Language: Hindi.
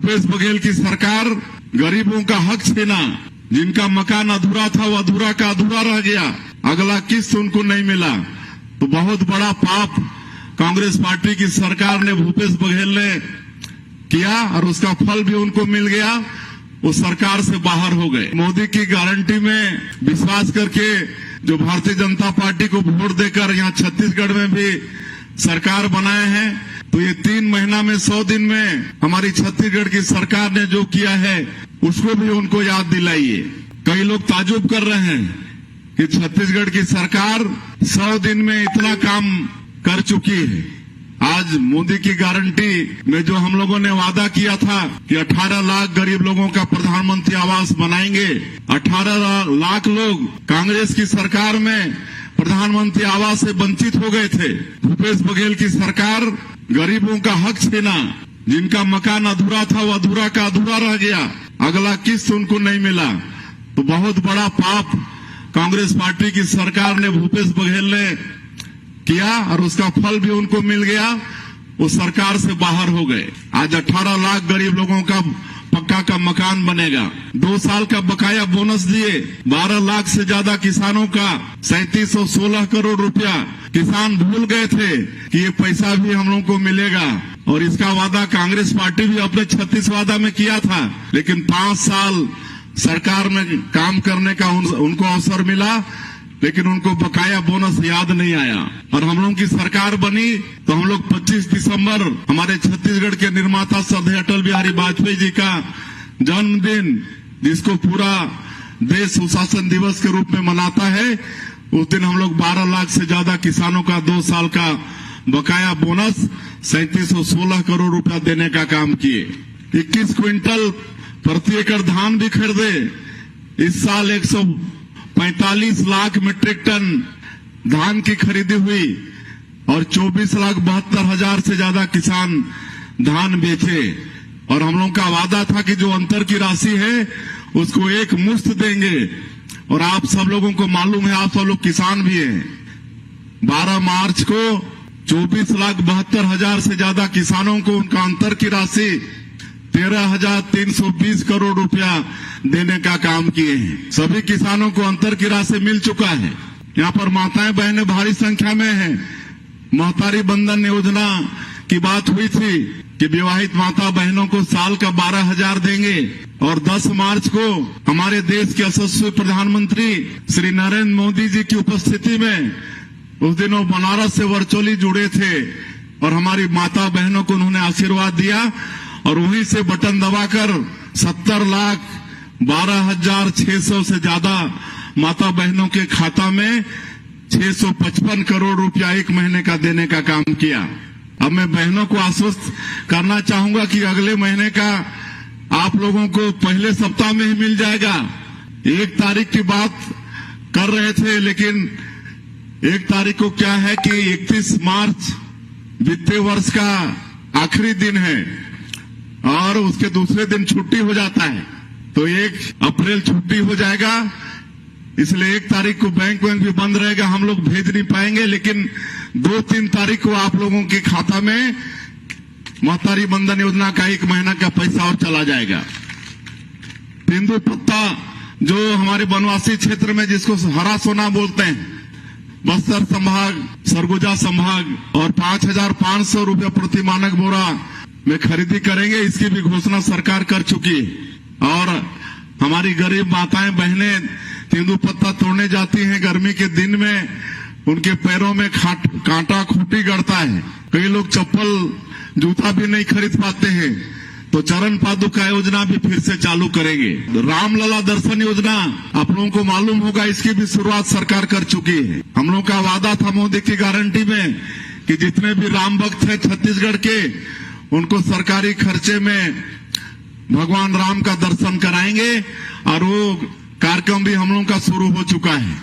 भूपेश बघेल की सरकार गरीबों का हक छीना, जिनका मकान अधूरा था वो अधूरा का अधूरा रह गया, अगला किस्त उनको नहीं मिला। तो बहुत बड़ा पाप कांग्रेस पार्टी की सरकार ने, भूपेश बघेल ने किया और उसका फल भी उनको मिल गया। वो सरकार से बाहर हो गए। मोदी की गारंटी में विश्वास करके जो भारतीय जनता पार्टी को वोट देकर यहाँ छत्तीसगढ़ में भी सरकार बनाए हैं, तो ये 3 महीना में 100 दिन में हमारी छत्तीसगढ़ की सरकार ने जो किया है उसको भी उनको याद दिलाइए। कई लोग ताजुब कर रहे हैं कि छत्तीसगढ़ की सरकार 100 दिन में इतना काम कर चुकी है। आज मोदी की गारंटी में जो हम लोगों ने वादा किया था कि 18 लाख गरीब लोगों का प्रधानमंत्री आवास बनाएंगे, 18 लाख लोग कांग्रेस की सरकार में प्रधानमंत्री आवास से वंचित हो गए थे। भूपेश बघेल की सरकार गरीबों का हक छीना, जिनका मकान अधूरा था वो अधूरा का अधूरा रह गया, अगला किस्त उनको नहीं मिला। तो बहुत बड़ा पाप कांग्रेस पार्टी की सरकार ने, भूपेश बघेल ने किया और उसका फल भी उनको मिल गया। वो सरकार से बाहर हो गए। आज 18 लाख गरीब लोगों का पक्का का मकान बनेगा। 2 साल का बकाया बोनस दिए, 12 लाख से ज्यादा किसानों का 3716 करोड़ रुपया। किसान भूल गए थे कि ये पैसा भी हम लोगों को मिलेगा, और इसका वादा कांग्रेस पार्टी भी अपने 36 वादा में किया था। लेकिन 5 साल सरकार में काम करने का उनको अवसर मिला, लेकिन उनको बकाया बोनस याद नहीं आया। और हम लोगों की सरकार बनी तो हम लोग 25 दिसंबर हमारे छत्तीसगढ़ के निर्माता श्रद्धेय अटल बिहारी वाजपेयी जी का जन्मदिन, जिसको पूरा देश सुशासन दिवस के रूप में मनाता है, उस दिन हम लोग 12 लाख से ज्यादा किसानों का 2 साल का बकाया बोनस 3716 करोड़ रुपया देने का काम किए। 21 क्विंटल प्रति एकड़ धान भी खरीदे। इस साल 145 लाख मीट्रिक टन धान की खरीदी हुई और 24,72,000 से ज्यादा किसान धान बेचे। और हम लोगों का वादा था कि जो अंतर की राशि है उसको एक मुश्त देंगे। और आप सब लोगों को मालूम है, आप सब लोग किसान भी हैं, 12 मार्च को 24,72,000 से ज्यादा किसानों को उनका अंतर की राशि 13,320 करोड़ रुपया देने का काम किए हैं। सभी किसानों को अंतर की राशि मिल चुका है। यहाँ पर माताएं बहनें भारी संख्या में हैं। महतारी बंधन योजना की बात हुई थी कि विवाहित माता बहनों को साल का 12,000 देंगे। और 10 मार्च को हमारे देश के यशस्वी प्रधानमंत्री श्री नरेंद्र मोदी जी की उपस्थिति में, उस दिन वो बनारस से वर्चुअली जुड़े थे और हमारी माता बहनों को उन्होंने आशीर्वाद दिया। और वहीं से बटन दबाकर 70,12,600 से ज्यादा माता बहनों के खाता में 655 करोड़ रुपया 1 महीने का देने का काम किया। अब मैं बहनों को आश्वस्त करना चाहूंगा कि अगले महीने का आप लोगों को पहले सप्ताह में ही मिल जाएगा। 1 तारीख की बात कर रहे थे, लेकिन 1 तारीख को क्या है कि 31 मार्च वित्तीय वर्ष का आखिरी दिन है और उसके दूसरे दिन छुट्टी हो जाता है, तो 1 अप्रैल छुट्टी हो जाएगा। इसलिए 1 तारीख को बैंक भी बंद रहेगा, हम लोग भेज नहीं पाएंगे। लेकिन 2-3 तारीख को आप लोगों के खाता में महतारी बंधन योजना का 1 महीना का पैसा और चला जाएगा। तेंदु पत्ता जो हमारे वनवासी क्षेत्र में जिसको हरा सोना बोलते हैं, बस्तर संभाग, सरगुजा संभाग और 5,500 रुपया प्रति मानक बोरा में खरीदी करेंगे। इसकी भी घोषणा सरकार कर चुकी है। और हमारी गरीब माताएं बहनें तेंदु पत्ता तोड़ने जाती हैं गर्मी के दिन में, उनके पैरों में कांटा खूंटी गड़ता है, कई लोग चप्पल जूता भी नहीं खरीद पाते हैं। तो चरण पादुका योजना भी फिर से चालू करेंगे। रामलला दर्शन योजना आप लोगों को मालूम होगा, इसकी भी शुरुआत सरकार कर चुकी है। हम लोग का वादा था मोदी की गारंटी में कि जितने भी राम भक्त हैं छत्तीसगढ़ के, उनको सरकारी खर्चे में भगवान राम का दर्शन कराएंगे। और वो कार्यक्रम भी हम लोगों का शुरू हो चुका है।